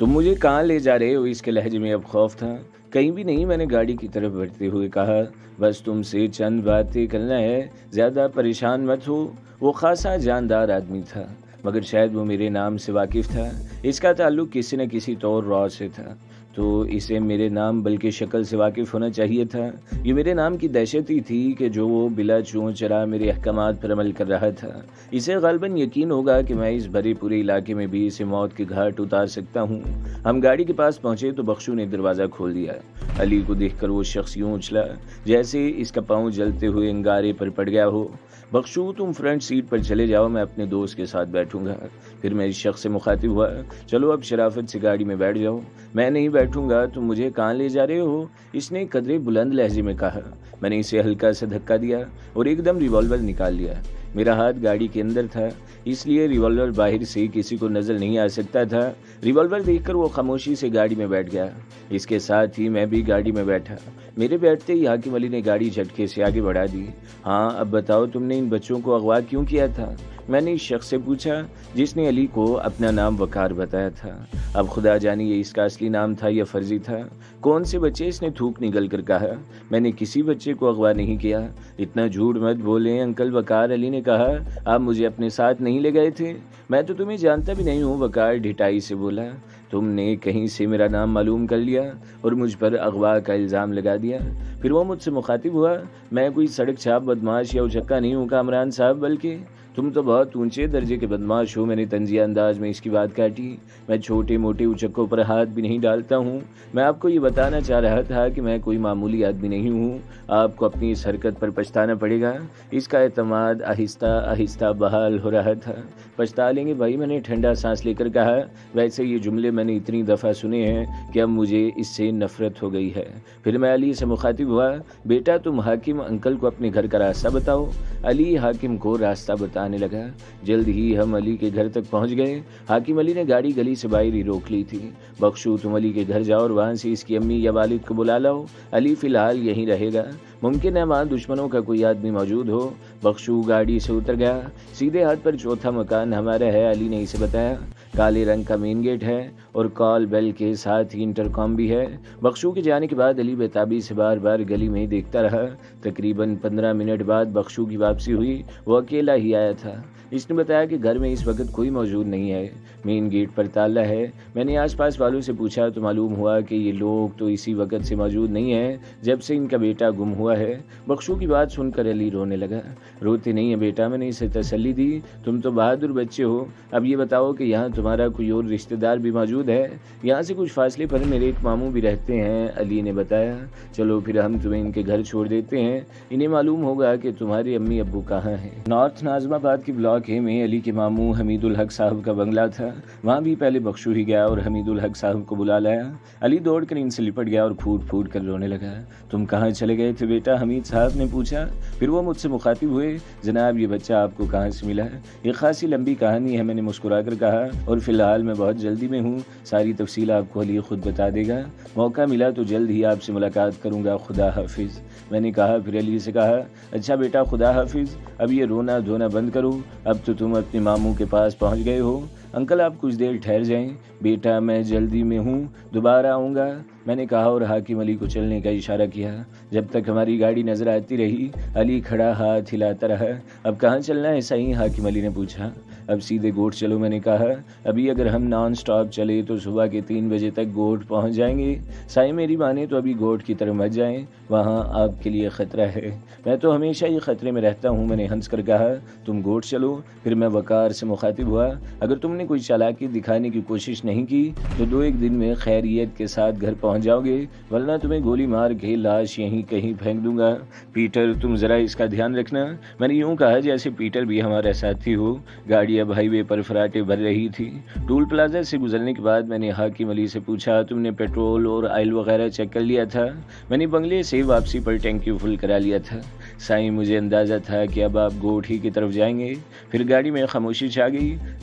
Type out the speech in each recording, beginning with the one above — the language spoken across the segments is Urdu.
تم مجھے کہاں لے جا رہے ہو؟ اس کے لہجے میں اب خوف تھا۔ کہیں بھی نہیں، میں نے گاڑی کی طرف بڑھتے ہوئے کہا۔ بس تم سے چند باتیں کرنا ہے، زیادہ پریشان مت ہو۔ وہ خاصا جاندار آدمی تھا، مگر شاید وہ میرے نام سے واقف تھا۔ اس کا تعلق کسی نہ کسی طور راو سے تھا، تو اسے میرے نام بلکہ شکل سے واقف ہونا چاہیے تھا۔ یہ میرے نام کی دہشت ہی تھی کہ جو وہ بلا چون چرا میرے احکامات پر عمل کر رہا تھا۔ اسے غالباً یقین ہوگا کہ میں اس بھرے پورے علاقے میں بھی اسے موت کے گھاٹ اتار سکتا ہوں۔ ہم گاڑی کے پاس پہنچے تو بخشو نے دروازہ کھول دیا۔ علی کو دیکھ کر وہ شخص یوں اچھلا جیسے اس کا پاؤں جلتے ہوئے انگارے پر پڑ گیا ہو۔ بخشو، تم فرنٹ سیٹ پر چلے جاؤ، میں اپنے دوست کے ساتھ بیٹھوں گا۔ پھر میں اس شخص سے مخاطب ہوا، چلو اب شرافت سے گاڑی میں بیٹھ جاؤ۔ میں نہیں بیٹھوں گا، تم مجھے کہاں لے جا رہے ہو؟ اس نے قدرے بلند لہجے میں کہا۔ میں نے اسے ہلکا سا دھکا دیا اور ایک دم ریوالور نکال لیا۔ میرا ہاتھ گاڑی کے اندر تھا، اس لیے ریوالور باہر سے کسی کو نظر نہیں آ سکتا تھا۔ ریوالور دیکھ کر وہ خاموشی سے گاڑی میں بیٹھ گیا۔ اس کے ساتھ ہی میں بھی گاڑی میں بیٹھا۔ میرے بیٹھتے ہی حاکم علی نے گاڑی جھٹکے سے آگے بڑھا دی۔ ہاں اب بتاؤ، تم نے ان بچوں کو اغوا کیوں کیا تھا؟ میں نے اس شخص سے پوچھا جس نے علی کو اپنا نام وقار بتایا تھا۔ اب خدا جانے یہ اس کا اصلی نام تھا یا فرضی تھا۔ کون سے بچے؟ اس نے تھوک نگل کر کہا۔ میں نے کسی بچے کو اغوا نہیں کیا۔ اتنا جھوٹ مت بولیں انکل وقار، علی نے کہا۔ آپ مجھے اپنے ساتھ نہیں لے گئے تھے؟ میں تو تمہیں جانتا بھی نہیں ہوں، وقار ڈھٹائی سے بولا۔ تم نے کہیں سے میرا نام معلوم کر لیا اور مجھ پر اغوا کا الزام لگا دیا۔ پھر وہ مجھ سے مخاطب ہوا، میں کوئی سڑک چھاپ بدماش یا اچکا نہیں ہوں کامران صاحب، بلکہ تم تو بہت اونچے درجے کے بدماش ہو۔ میں نے طنزیہ انداز میں اس کی بات کاٹی۔ میں چھوٹے موٹے اچکوں پر ہاتھ بھی نہیں ڈالتا ہوں۔ میں آپ کو یہ بتانا چاہ رہا تھا کہ میں کوئی معمولی آدمی نہیں ہوں۔ آپ کو اپنی اس حرکت پر پچھتانا پڑے گا۔ اس کا اعتماد آہستہ آہستہ بحال ہو رہا تھا۔ پچھتا لیں گے بھائی، میں نے ٹھنڈا سانس لے کر کہا۔ ویسے یہ جملے میں نے اتنی دفعہ سنے ہیں کہ اب مجھے اس سے نفرت ہو گئی ہے۔ پھر میں علی سے مخاطب ہوا، بیٹا تم حاکم انکل کو اپنے گھر کا راستہ بتاؤ۔ علی حاکم کو راستہ بتانے لگا۔ جلد ہی ہم علی کے گھر تک پہنچ گئے۔ حاکم علی نے گاڑی گلی سے باہر ہی روک لی تھی۔ بخشو تم علی کے گھر جاؤ اور وہاں سے اس کی امی یا والد کو بلا لاؤ۔ علی فی الحال یہیں رہے گا، ممکن ہے وہاں دشمنوں کا کوئی آدمی موجود ہو۔ بخشو گاڑی سے اتر گیا۔ سیدھے ہاتھ پر چوتھا مکان ہمارا ہے، علی نے اسے بتایا۔ کالے رنگ کا مین گیٹ ہے اور کال بیل کے ساتھ ہی انٹرکام بھی ہے۔ بخشو کے جانے کے بعد علی بےتابی سے بار بار گلی میں ہی دیکھتا رہا۔ تقریباً 15 منٹ بعد بخشو کی واپسی ہوئی۔ وہ اکیلا ہی آیا تھا۔ اس نے بتایا کہ گھر میں اس وقت کوئی موجود نہیں ہے، مین گیٹ پر تالا ہے۔ میں نے آس پاس والوں سے پوچھا تو معلوم ہوا کہ یہ لوگ تو اسی وقت سے موجود نہیں ہیں جب سے ان کا بیٹا گم ہوا ہے۔ بخشو کی بات سن کر علی رونے لگا۔ روتے نہیں ہے بیٹا، میں نے اسے تسلی دی، تم تو بہادر بچے ہو۔ اب یہ بتاؤ کہ یہاں تمہارا کوئی اور رشتہ دار بھی موجود ہے؟ یہاں سے کچھ فاصلے پر میرے ایک ماموں بھی رہتے ہیں، علی نے بتایا۔ چلو پھر ہم تمہیں ان کے گھر چھوڑ دیتے ہیں، انہیں معلوم ہوگا کہ تمہارے امی ابو کہاں ہیں۔ نارتھ ناظم آباد کی بلاک میں علی کے ماموں حمید الحق صاحب کا بنگلہ تھا۔ وہاں بھی پہلے بخشو ہی گیا اور حمید الحق صاحب کو بلا لایا۔ علی دوڑ کر ان سے لپٹ گیا اور پھوٹ پھوٹ کر رونے لگا۔ تم کہاں چلے گئے تھے بیٹا؟ حمید صاحب نے پوچھا۔ پھر وہ مجھ سے مخاطب ہوئے، جناب یہ بچہ آپ کو کہاں سے ملا؟ یہ خاصی لمبی کہانی ہے، میں نے مسکرا کر کہا، اور فی الحال میں بہت جلدی میں ہوں، ساری تفصیل آپ کو علی خود بتا دے گا۔ موقع ملا تو جلد ہی آپ سے ملاقات کروں گا، خدا حافظ، میں نے کہا۔ پھر علی سے کہا، اچھا بیٹا خدا حافظ، اب یہ رونا دھونا بند کرو، اب تو تم اپنے ماموں کے پاس پہنچ گئے ہو۔ انکل آپ کچھ دیر ٹھہر جائیں، بیٹا میں جلدی میں ہوں، دوبارہ آؤں گا، میں نے کہا اور حاکم علی کو چلنے کا اشارہ کیا۔ جب تک ہماری گاڑی نظر آتی رہی علی کھڑا ہاتھ ہلاتا رہا۔ اب کہاں چلنا ہے صحیح؟ حاکم علی نے پوچھا۔ اب سیدھے گوٹ چلو، میں نے کہا۔ ابھی اگر ہم نان سٹاپ چلے تو صبح کے 3 بجے تک گوٹ پہنچ جائیں گے۔ سائیں میری مانے تو ابھی گوٹ کی طرف مت جائیں، وہاں آپ کے لیے خطرہ ہے۔ میں تو ہمیشہ ہی خطرے میں رہتا ہوں، میں نے ہنس کر کہا۔ تم گوٹ چلو۔ پھر میں وقار سے مخاطب ہوا، اگر تم نے کوئی چالاکی دکھانے کی کوشش نہیں کی تو 2-1 دن میں خیریت کے ساتھ گھر پہنچ جاؤ گے، ورنہ تمہیں گولی مار کے لاش یہیں کہیں پھینک دوں گا۔ پیٹر تم ذرا اس کا دھیان رکھنا، میں نے یوں کہا جیسے پیٹر بھی ہمارا ساتھی ہو۔ گاڑی اب ہائی وے پر فراٹے بھر رہی تھی۔ ٹول پلازا سے گزرنے کے بعد میں نے حاکم علی سے پوچھا، تم نے پیٹرول اور آئل وغیرہ چیک کر لیا تھا؟ میں نے بنگلے سے واپسی پر ٹینکی فل کرا لیا تھا۔ سائیں مجھے اندازہ تھا کہ اب آپ گوٹ ہی کی طرف جائیں گے۔ پھر گاڑی میں خاموشی چھا گئی۔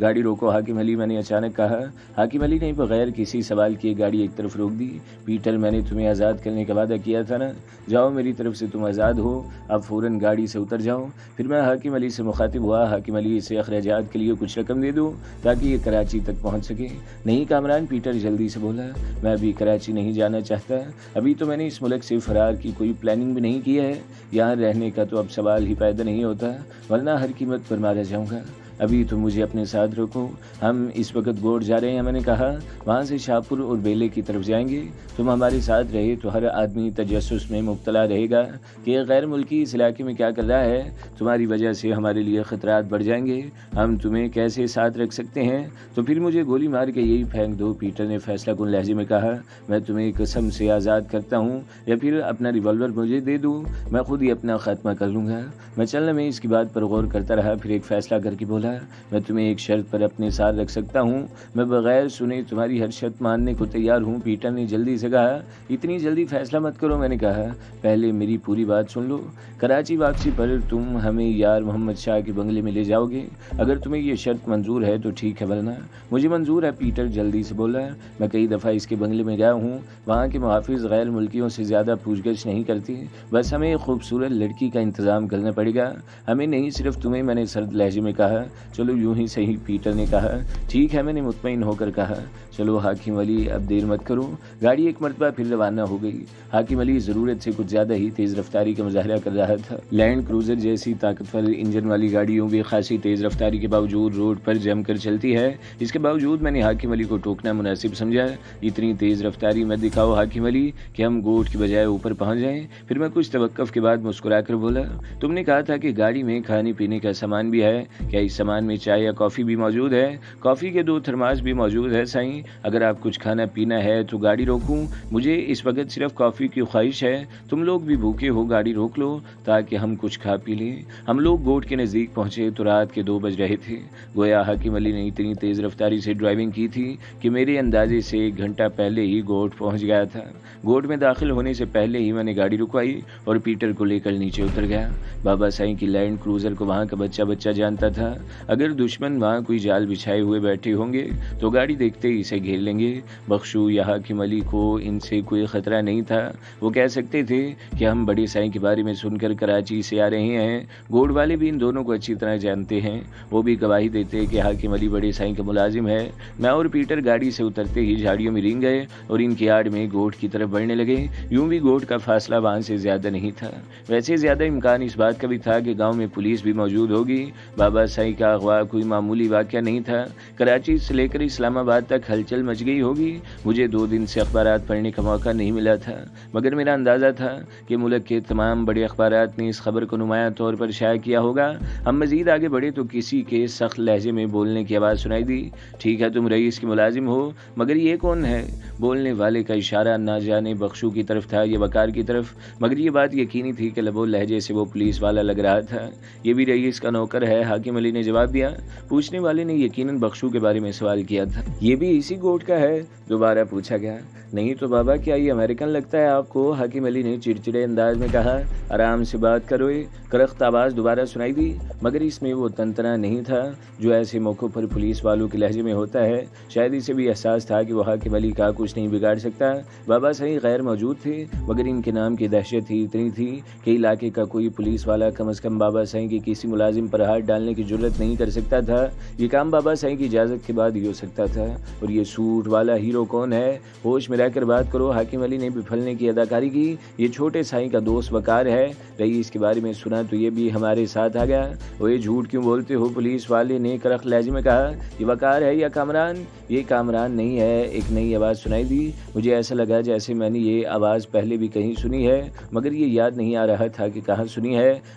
گاڑی روکو حاکم علی، میں نے اچانک کہا۔ حاکم علی نے بغیر کسی سوال کیے گاڑی ایک طرف روک دی۔ پیٹر، میں نے تمہیں آزاد کرنے کا وعدہ کیا تھا نا، جاؤ میری طرف سے تم آزاد ہو، اب فوراً گاڑی سے اتر جاؤ۔ پھر میں حاکم علی سے مخاطب ہوا، حاکم علی اسے اخراجات کے لیے کچھ رقم دے دو تاکہ یہ کراچی تک پہنچ سکے۔ نہیں کامران، پیٹر جلدی سے بولا، میں ابھی کراچی نہیں جانا چاہتا، ابھی تو میں نے اس ملک سے فرار کی کوئی پلاننگ بھی نہیں کی ہے، یہاں رہنے کا تو اب سوال ہی پیدا نہیں ہوتا، ورنہ ہر قیمت پر مارا جاؤں گا۔ ابھی تو مجھے اپنے ساتھ رکھو، ہم اس وقت گوڑ جا رہے ہیں، میں نے کہا، وہاں سے شاہپور اور بیلے کی طرف جائیں گے، تم ہمارے ساتھ رہے تو ہر آدمی تجسس میں مبتلا رہے گا کہ غیر ملکی اس علاقے میں کیا کر رہا ہے، تمہاری وجہ سے ہمارے لیے خطرات بڑھ جائیں گے، ہم تمہیں کیسے ساتھ رکھ سکتے ہیں، تو پھر مجھے گولی مار کے یہی پھینک دو۔ پیٹر نے فیصلہ کن لہجے میں کہا، میں تمہیں قسم سے آزاد کرتا ہوں، یا پھر اپنا ریوالور مجھے دے دو، میں خود ہی اپنا خاتمہ کر لوں گا۔ میں چلنے میں اس کی بات پر غور کرتا رہا، پھر ایک فیصلہ کر کے بولا، میں تمہیں ایک شرط پر اپنے ساتھ رکھ سکتا ہوں، میں بغیر سنے تمہاری ہر شرط ماننے کو تیار ہوں۔ پیٹر نے جلدی سے کہا، اتنی جلدی فیصلہ مت کرو، میں نے کہا، پہلے میری پوری بات سن لو۔ کراچی واپسی پر تم ہمیں یار محمد شاہ کے بنگلے میں لے جاؤ گے، اگر تمہیں یہ شرط منظور ہے تو ٹھیک ہے، ورنہ مجھے منظور ہے۔ پیٹر جلدی سے بولا، میں کئی دفعہ اس کے بنگلے میں گیا ہوں، وہاں کے محافظ غیر ملکیوں سے زیادہ پوچھ گچھ نہیں کرتی، بس ہمیں ایک خوبصورت لڑکی کا انتظام کرنا پڑے گا، ہمیں نہیں صرف تمہیں، میں نے سرد لہجے میں کہا۔ چلو یوں ہی صحیح، پیٹر نے کہا۔ ٹھیک ہے، میں نے مطمئن ہو کر کہا۔ چلو حاکم علی، اب دیر مت کرو۔ گاڑی ایک مرتبہ پھر روانہ ہو گئی۔ حاکم علی ضرورت سے کچھ زیادہ ہی تیز رفتاری کا مظاہرہ کر رہا تھا۔ لینڈ کروزر جیسی طاقتور انجن والی گاڑیوں بھی خاصی تیز رفتاری کے باوجود روڈ پر جم کر چلتی ہے، اس کے باوجود میں نے حاکم علی کو ٹوکنا مناسب سمجھا۔ اتنی تیز رفتاری مت دکھاؤ حاکم علی کہ ہم گوٹ کی بجائے اوپر پہنچ جائیں۔ پھر میں کچھ توقف کے بعد مسکرا کر بولا، تم نے کہا تھا کہ گاڑی میں کھانے پینے کا سامان بھی ہے، کیا اس سامان میں چائے یا کافی بھی موجود ہے؟ کافی کے 2 تھرماس بھی موجود ہے سائیں، اگر آپ کچھ کھانا پینا ہے تو گاڑی روکوں، مجھے اس وقت صرف کافی کی خواہش ہے، تم لوگ بھی بھوکے ہو، گاڑی روک لو تاکہ ہم کچھ کھا پی لیں۔ ہم لوگ گوٹ کے نزدیک پہنچے تو رات کے 2 بج رہے تھے، گویا حاکم علی نے اتنی تیز رفتاری سے ڈرائیونگ کی تھی کہ میرے اندازے سے 1 گھنٹہ پہلے ہی گوٹ پہنچ گیا تھا۔ گوٹ میں داخل ہونے سے پہلے ہی میں نے گاڑی رکوائی اور پیٹر کو لے کر نیچے اتر گیا۔ بابا سائیں کی لینڈ کروزر کو وہاں کا بچہ جانتا تھا، اگر دشمن وہاں کوئی جال بچھائے ہوئے بیٹھے ہوں گے تو گاڑی دیکھتے ہی اسے گھیر لیں گے۔ بخشو یا حاکم علی کو ان سے کوئی خطرہ نہیں تھا، وہ کہہ سکتے تھے کہ ہم بڑے سائیں کے بارے میں سن کر کراچی سے آ رہے ہیں، گوڑ والے بھی ان دونوں کو اچھی طرح جانتے ہیں، وہ بھی گواہی دیتے کہ حاکم علی بڑے سائیں کا ملازم ہے۔ میں اور پیٹر گاڑی سے اترتے ہی جھاڑیوں میں رینگ گئے اور ان کی آڑ میں گوٹ کی طرف بڑھنے لگے۔ یوں بھی گوٹ کا فاصلہ وہاں سے زیادہ نہیں تھا، ویسے زیادہ امکان اس بات کا بھی تھا کہ گاؤں میں پولیس بھی موجود ہوگی۔ بابا سائیں کا اغوا کوئی معمولی واقعہ نہیں تھا، کراچی سے لے کر اسلام آباد تک ہلچل مچ گئی ہوگی۔ مجھے 2 دن سے اخبارات پڑھنے کا موقع نہیں ملا تھا، مگر میرا اندازہ تھا کہ ملک کے تمام بڑے اخبارات نے اس خبر کو نمایاں طور پر شائع کیا ہوگا۔ ہم مزید آگے بڑھے تو کسی کے سخت لہجے میں بولنے کی آواز سنائی دی، ٹھیک ہے تم رئیس کے ملازم ہو، مگر یہ کون ہے؟ بولنے والے کا اشارہ نہ جانے بخشو کی طرف تھا یا وقار کی طرف، مگر یہ بات یقینی تھی کہ لب و لہجے سے وہ پولیس والا لگ رہا تھا۔ یہ بھی رئیس کا نوکر ہے، حاکم علی نے جواب دیا۔ پوچھنے والے نے یقیناً بخشو کے بارے میں سوال کیا تھا۔ یہ بھی اسی گوٹ کا ہے؟ دوبارہ پوچھا گیا۔ نہیں تو بابا کیا یہ امریکن لگتا ہے آپ کو؟ حاکم علی نے چڑچڑے انداز میں کہا۔ آرام سے بات کرو۔ کرخت آواز دوبارہ سنائی دی، مگر اس میں وہ تنتنا نہیں تھا جو ایسے موقعوں پر پولیس والوں کے لہجے میں ہوتا ہے۔ شاید اسے بھی احساس تھا کہ وہ حاکم علی کا کچھ نہیں بگاڑ سکتا۔ بابا صحیح غیر موجود تھے، مگر ان کے نام کی دہشت ہی اتنی تھی کہ علاقے کا کوئی پولیس والا کم از کم بابا صحیح کے کسی ملازم پر ہاتھ ڈالنے کی جرت نہیں کر سکتا تھا۔ یہ کام بابا صحیح کی اجازت کے بعد ہی ہو سکتا تھا۔ اور یہ سوٹ والا ہیرو کون ہے؟ ہوش میں رہ کر بات کرو۔ حاکم علی نے بھی پھلنے کی اداکاری کی۔ یہ چھوٹے صحیح کا دوست وقار ہے، رئیس کے بارے میں سنا تو یہ بھی ہمارے ساتھ آ گیا۔ وہ یہ جھوٹ کیوں بولتے ہو؟ پولیس والے نے کرخت لہجے میں کہا۔ یہ وقار ہے یا کامران؟ یہ کامران نہیں ہے، ایک نئی آواز سنائی دی۔ مجھے ایسا لگا جیسے میں نے یہ آواز پہلے بھی کہیں سنی ہے، مگر یہ یاد نہیں آ رہا تھا کہ کہاں سنی ہے۔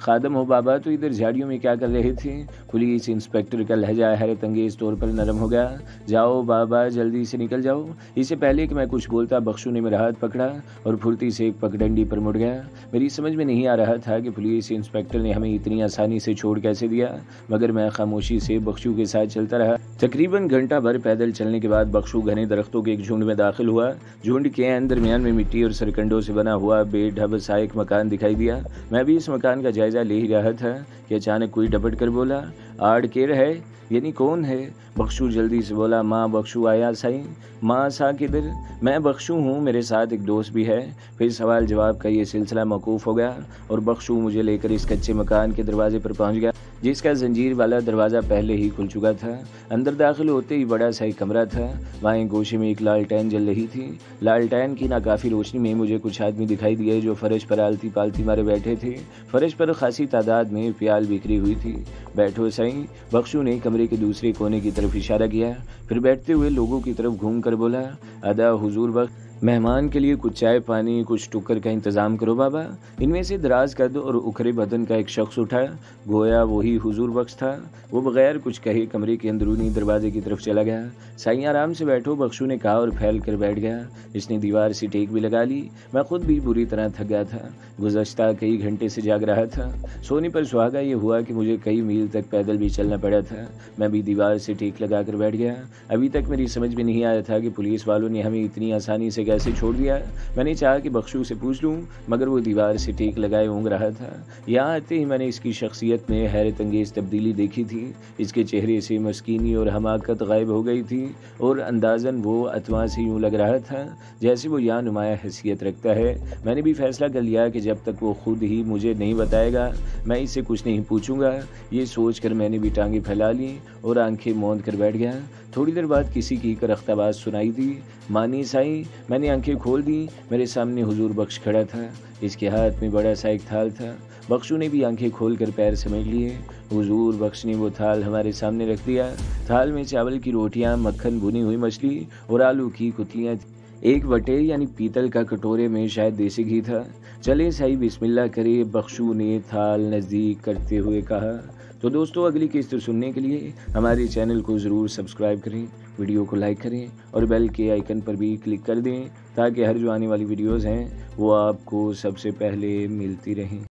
خادم ہو بابا تو ادھر جھاڑیوں میں کیا کر رہے تھے؟ پولیس انسپکٹر کا لہجہ حیرت انگیز طور پر نرم ہو گیا۔ جاؤ بابا جلدی سے نکل جاؤ۔ اس سے پہلے کہ میں کچھ بولتا بخشو نے میرا ہاتھ پکڑا اور پھرتی سے ایک پگڈنڈی پر مڑ گیا۔ میری سمجھ میں نہیں آ رہا تھا کہ پولیس انسپکٹر نے ہمیں اتنی آسانی سے چھوڑ کیسے دیا، مگر میں خاموشی سے بخشو کے ساتھ چلتا رہا۔ تقریباً گھنٹہ بھر پیدل چلنے کے بعد بخشو گھنے درختوں کے ایک جھنڈ میں داخل ہوا۔ جھنڈ کے درمیان میں مٹی اور سرکنڈوں سے بنا ہوا بے ڈھب سا ایک مکان دکھائی دیا۔ میں بھی اس مکان کا جائزہ لے ہی رہا تھا کہ اچانک کوئی ڈپٹ کر بولا، آڑ کیر ہے؟ یعنی کون ہے؟ بخشو جلدی سے بولا، ماں بخشو آیا سائیں۔ ماں سا کدھر؟ میں بخشو ہوں، میرے ساتھ ایک دوست بھی ہے۔ پھر سوال جواب کا یہ سلسلہ موقوف ہو گیا اور بخشو مجھے لے کر اس کچے مکان کے دروازے پر پہنچ گیا جس کا زنجیر والا دروازہ پہلے ہی کھل چکا تھا۔ اندر داخل ہوتے ہی بڑا سا ایک کمرہ تھا۔ وہاں ایک گوشے میں ایک لالٹین جل رہی تھی۔ لالٹین کی ناکافی روشنی میں مجھے کچھ آدمی دکھائی دیے جو فرش پر آلتی پالتی مارے بیٹھے تھے۔ فرش پر خاصی تعداد میں پیال بکھری ہوئی تھی۔ بیٹھو سائیں، بخشو نے کمرے کے دوسرے کونے کی طرف اشارہ کیا، پھر بیٹھتے ہوئے لوگوں کی طرف گھوم کر بولا، ادا حضور بخش، مہمان کے لیے کچھ چائے پانی کچھ ٹکر کا انتظام کرو بابا۔ ان میں سے دراز قد اور اکھرے بدن کا ایک شخص اٹھا، گویا وہی حضور بخش تھا۔ وہ بغیر کچھ کہے کمرے کے اندرونی دروازے کی طرف چلا گیا۔ سائیں آرام سے بیٹھو، بخشو نے کہا اور پھیل کر بیٹھ گیا۔ اس نے دیوار سے ٹیک بھی لگا لی۔ میں خود بھی بری طرح تھک گیا تھا، گزشتہ کئی گھنٹے سے جاگ رہا تھا۔ سونے پر سہاگا یہ ہوا کہ مجھے کئی میل تک پیدل بھی چلنا پڑا تھا۔ میں بھی دیوار سے ٹیک لگا کر بیٹھ گیا۔ ابھی تک میری سمجھ میں نہیں آیا تھا کہ پولیس والوں نے ہمیں اتنی آسانی سے کیسے چھوڑ دیا۔ میں نے چاہا کہ بخشو سے پوچھ لوں، مگر وہ دیوار سے ٹیک لگائے اونگ رہا تھا۔ یہاں آتے ہی میں نے اس کی شخصیت میں حیرت انگیز تبدیلی دیکھی تھی۔ اس کے چہرے سے مسکینی اور حماقت غائب ہو گئی تھی اور اندازاً وہ اتوا سے یوں لگ رہا تھا جیسے وہ یہاں نمایاں حیثیت رکھتا ہے۔ میں نے بھی فیصلہ کر لیا کہ جب تک وہ خود ہی مجھے نہیں بتائے گا میں اس سے کچھ نہیں پوچھوں گا۔ یہ سوچ کر میں نے بھی ٹانگیں پھیلا لی اور آنکھیں موند کر بیٹھ گیا۔ تھوڑی دیر بعد کسی کی کرخت آواز سنائی دی، مانی سائیں۔ میں نے آنکھیں کھول دی۔ میرے سامنے حضور بخش کھڑا تھا۔ اس کے ہاتھ میں بڑا سا ایک تھال تھا۔ بخشو نے بھی آنکھیں کھول کر پیر سمیٹ لیے۔ حضور بخش نے وہ تھال ہمارے سامنے رکھ دیا۔ تھال میں چاول کی روٹیاں، مکھن، بھنی ہوئی مچھلی اور آلو کی کتلیاں تھیں۔ ایک وٹے یعنی پیتل کا کٹورے میں شاید دیسی گھی تھا۔ چلے سائی بسم اللہ کرے، بخشو نے تھال نزدیک کرتے ہوئے کہا۔ تو دوستو، اگلی قسط سننے کے لیے ہمارے چینل کو ضرور سبسکرائب کریں، ویڈیو کو لائک کریں اور بیل کے آئیکن پر بھی کلک کر دیں تاکہ ہر جو آنے والی ویڈیوز ہیں وہ آپ کو سب سے پہلے ملتی رہیں۔